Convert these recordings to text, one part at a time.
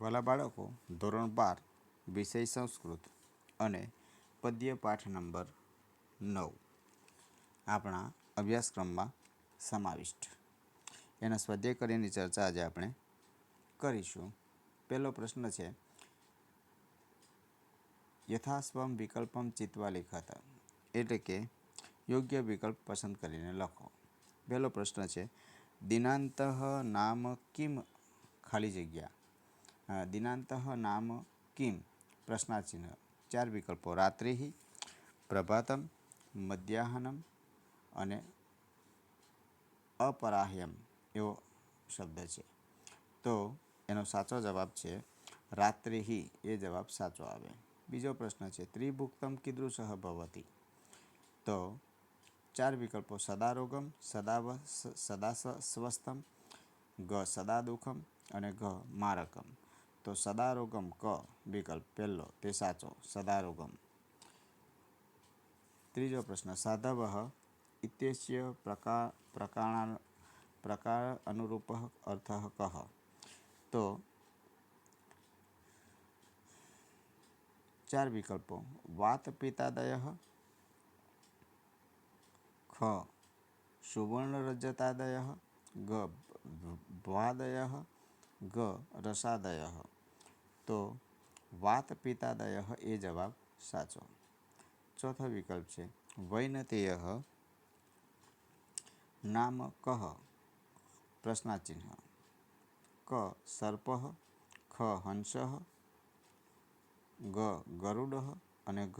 ભલા બાળકો, ધોરણ 12 વિષય સંસ્કૃત અને પદ્ય પાઠ નંબર 9 આપણા અભ્યાસક્રમમાં સમાવિષ્ટ. એના સ્વાધ્યાય કાર્યની ચર્ચા આજે આપણે કરીશું. પહેલો પ્રશ્ન છે, યથાસ્વમ વિકલ્પમ ચિત્વા લિખત, એટલે કે યોગ્ય વિકલ્પ પસંદ કરીને લખો. પહેલો પ્રશ્ન છે, દિનાંતઃ નામ કિમ ખાલી જગ્યા, દિનાંતઃ નામ કિમ પ્રશ્નાચિહ્ન. 4 વિકલ્પો, રાત્રિ, પ્રભાતમ, મધ્યાહનમ અને અપરાહ્યમ એવો શબ્દ છે. તો એનો સાચો જવાબ છે રાત્રિ, એ જવાબ સાચો આવે. બીજો પ્રશ્ન છે, ત્રિભુક્તમ કીદૃશઃ ભવતિ. તો 4 વિકલ્પો, સદારોગમ, સદા સ્વસ્થમ, ગ સદા દુઃખમ અને ઘ મારકમ. તો સદારોગમ ક વિકલ્પ પહેલો તે સાચો, સદારોગમ. ત્રીજો પ્રશ્ન, સાધવઃ ઇત્યસ્ય પ્રકાર અનુરૂપઃ અર્થઃ કઃ. તો 4 વિકલ્પો, વાત પિતાદયઃ, ખ સુવર્ણરજતાદયઃ, ગ ભ્વાદયઃ, ગ રસાદયઃ. તો વાત પિતાદયઃ એ જવાબ સાચો. ચોથો વિકલ્પ છે, વૈનતેયઃ નામ કઃ પ્રશ્નાચિહ્ન. ક સર્પઃ, ખ હંસઃ, ગ ગરુડઃ અને ઘ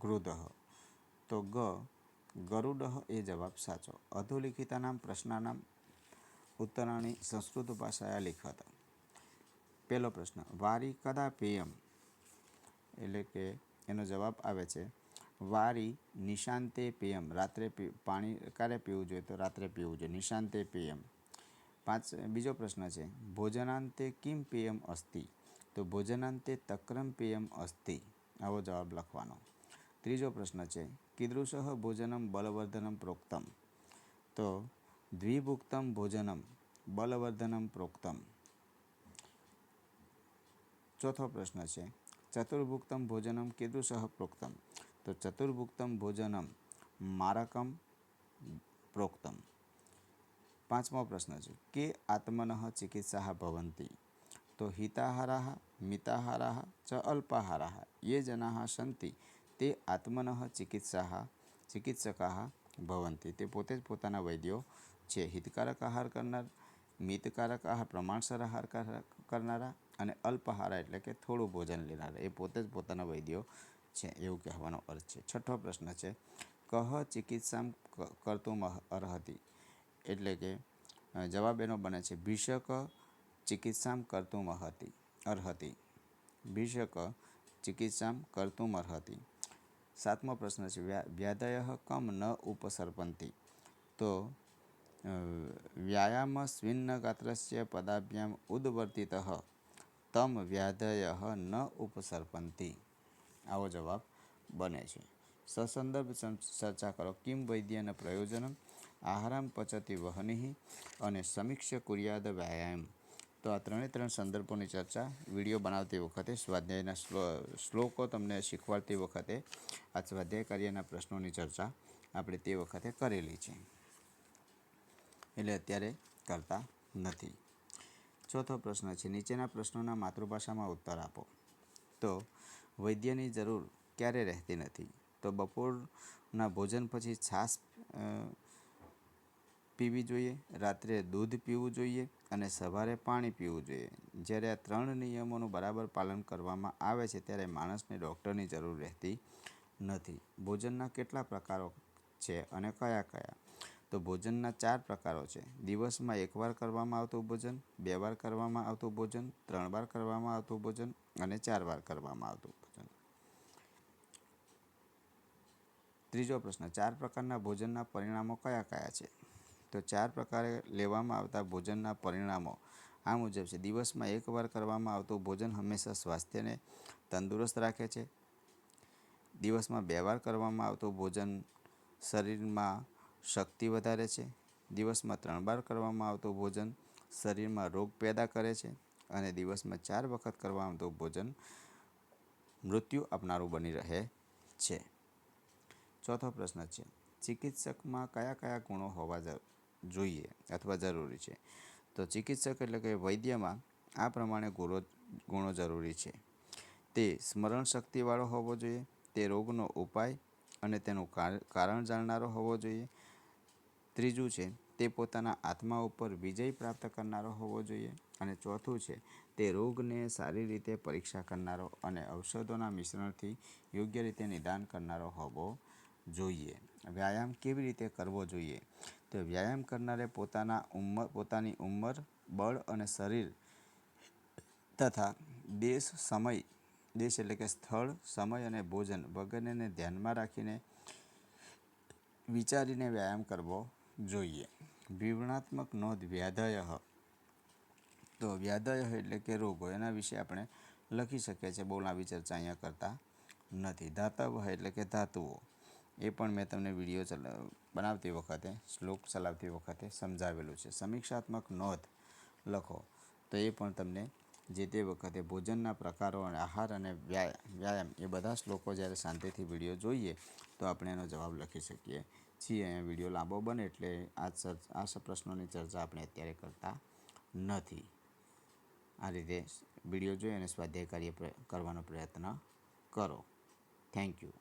ગૃધઃ. તો ગ ગરુડઃ એ જવાબ સાચો. અધોલિખિતાનાં પ્રશ્નાનાં ઉત્તરાણી સંસ્કૃત ભાષાયા લિખત. પહેલો પ્રશ્ન, વારી કદા પેયમ, એટલે કે એનો જવાબ આવે છે વારી નિશાંતે પેયમ. રાત્રે પાણી ક્યારે પીવું જોઈએ? તો રાત્રે પીવું જોઈએ, નિશાંતે પેયમ. બીજો પ્રશ્ન છે, ભોજનાંતે કિમ પેયમ અસ્તિ. તો ભોજનાંતે તક્રમ પેયમ અસ્તિ. આવો જવાબ લખવાનો. ત્રીજો પ્રશ્ન છે, કીદૃશઃ ભોજનમ બલવર્ધનમ પ્રોક્તમ. તો દ્વિભુક્તમ ભોજનમ બલવર્ધનમ પ્રોક્તમ. ચોથો પ્રશ્ન છે, ચતુર્ભુક્તમ ભોજનમ કીદૃશઃ પ્રોક્તમ. તો ચતુર્ભુક્તમ ભોજનમ મારકમ પ્રોક્તમ. પાંચમો પ્રશ્ન છે, કે આત્મનઃ ચિકિત્સાઃ ભવન્તિ. તો હિતાહારાઃ, મિતાહારાઃ ચ અલ્પાહારાઃ યે જનાઃ સન્તિ તે આત્મનઃ ચિકિત્સકાઃ ભવન્તિ. તે પોતે જ પોતાના વૈદ્યો છે. હિતકારક આહાર કરનાર, મિતકારક આહાર પ્રમાણસર આહાર કરનારા અને અલ્પાહાર એટલે કે થોડું ભોજન લેનારા એ પોતે જ પોતાના વૈદ્યો છે, એવું કહેવાનો અર્થ છે. છઠ્ઠો પ્રશ્ન છે, કહ ચિકિત્સામ કર્તુમ અર્હતિ. એટલે કે જવાબ એનો બને છે ભિષક ચિકિત્સામ કર્તુમ અર્હતિ. ભિષક ચિકિત્સામ કર્તુમ અર્હતિ. સાતમો પ્રશ્ન છે, વ્યાધયઃ કમ ન ઉપસર્પન્તિ. તો વ્યાયામ સ્વિન્ન ગાત્રસ્ય પદાભ્યામ ઉદ્વર્તિતઃ તમ વ્યાધયઃ ન ઉપસર્પન્તિ. આવો જવાબ બને છે. સસંદર્ભ ચર્ચા કરો. કિમ વૈદ્યન પ્રયોજનમ, આહારમ પચતિ વહનિ અને સમીક્ષ કુર્યાદ વ્યાયામ. તો આ 3 સંદર્ભોની ચર્ચા વિડીયો બનાવતી વખતે, સ્વાધ્યાયના શ્લોકો તમને શીખવાડતી વખતે, આ સ્વાધ્યાય કાર્યના પ્રશ્નોની ચર્ચા આપણે તે વખતે કરેલી છે, એટલે અત્યારે કરતા નથી. ચોથો પ્રશ્ન છે, નીચેના પ્રશ્નોના માતૃભાષામાં ઉત્તર આપો. તો વૈદ્યની જરૂર ક્યારે રહેતી નથી? તો બપોરના ભોજન પછી છાશ પીવી જોઈએ, રાત્રે દૂધ પીવું જોઈએ અને સવારે પાણી પીવું જોઈએ. જ્યારે આ 3 નિયમોનું બરાબર પાલન કરવામાં આવે છે ત્યારે માણસને ડૉક્ટરની જરૂર રહેતી નથી. ભોજનના કેટલા પ્રકારો છે અને કયા કયા? તો ભોજનના 4 પ્રકારો છે. દિવસમાં 1 વાર કરવામાં આવતું ભોજન, 2 વાર કરવામાં આવતું ભોજન, 3 વાર કરવામાં આવતું ભોજન અને 4 વાર કરવામાં આવતું ભોજન. ત્રીજો પ્રશ્ન, 4 પ્રકારના ભોજનના પરિણામો કયા કયા છે? તો 4 પ્રકારે લેવામાં આવતા ભોજનના પરિણામો આ મુજબ છે. દિવસમાં 1 વાર કરવામાં આવતું ભોજન હંમેશા સ્વાસ્થ્યને તંદુરસ્ત રાખે છે. દિવસમાં 2 વાર કરવામાં આવતું ભોજન શરીરમાં શક્તિ વધારે છે. દિવસમાં 3 વાર કરવામાં આવતું ભોજન શરીરમાં રોગ પેદા કરે છે. અને દિવસમાં 4 વખત કરવામાં આવતું ભોજન મૃત્યુ આપનારું બની રહે છે. ચોથો પ્રશ્ન છે, ચિકિત્સકમાં કયા કયા ગુણો હોવા જોઈએ અથવા જરૂરી છે? તો ચિકિત્સક એટલે કે વૈદ્યમાં આ પ્રમાણે ગુણો જરૂરી છે. તે સ્મરણ શક્તિવાળો હોવો જોઈએ, તે રોગનો ઉપાય અને તેનું કારણ જાણનારો હોવો જોઈએ. ત્રીજું છે, તે પોતાના આત્મા ઉપર વિજય પ્રાપ્ત કરનારો હોવો જોઈએ. અને ચોથું છે, તે રોગને સારી રીતે પરીક્ષા કરનારો અને ઔષધોના મિશ્રણથી યોગ્ય રીતે નિદાન કરનારો હોવો જોઈએ. વ્યાયામ કેવી રીતે કરવો જોઈએ? તો વ્યાયામ કરનારે પોતાની ઉંમર, બળ અને શરીર તથા દેશ એટલે કે સ્થળ, સમય અને ભોજન વગેરેને ધ્યાનમાં રાખીને વિચારીને વ્યાયામ કરવો જોઈએ. વિવરણાત્મક નોંધ વ્યાધ્યઃ. તો વ્યાધ્ય એટલે કે રોગો, એના વિશે આપણે લખી શકીએ છીએ. બહુ લાંબી ચર્ચા અહીંયા કરતા નથી. ધાતવ એટલે કે ધાતુઓ, એ પણ મેં તમને વિડીયો બનાવતી વખતે, શ્લોક ચલાવતી વખતે સમજાવેલું છે. સમીક્ષાત્મક નોંધ લખો, તો એ પણ તમને જે તે વખતે ભોજનના પ્રકારો અને આહાર અને વ્યાયામ એ બધા શ્લોકો જ્યારે શાંતિથી વિડીયો જોઈએ તો આપણે એનો જવાબ લખી શકીએ છીએ. અહીંયા વિડીયો લાંબો બને એટલે આ પ્રશ્નોની ચર્ચા આપણે અત્યારે કરતા નથી. આ રીતે વિડીયો જોઈ અને સ્વાધ્યાય કાર્ય કરવાનો પ્રયત્ન કરો. Thank you.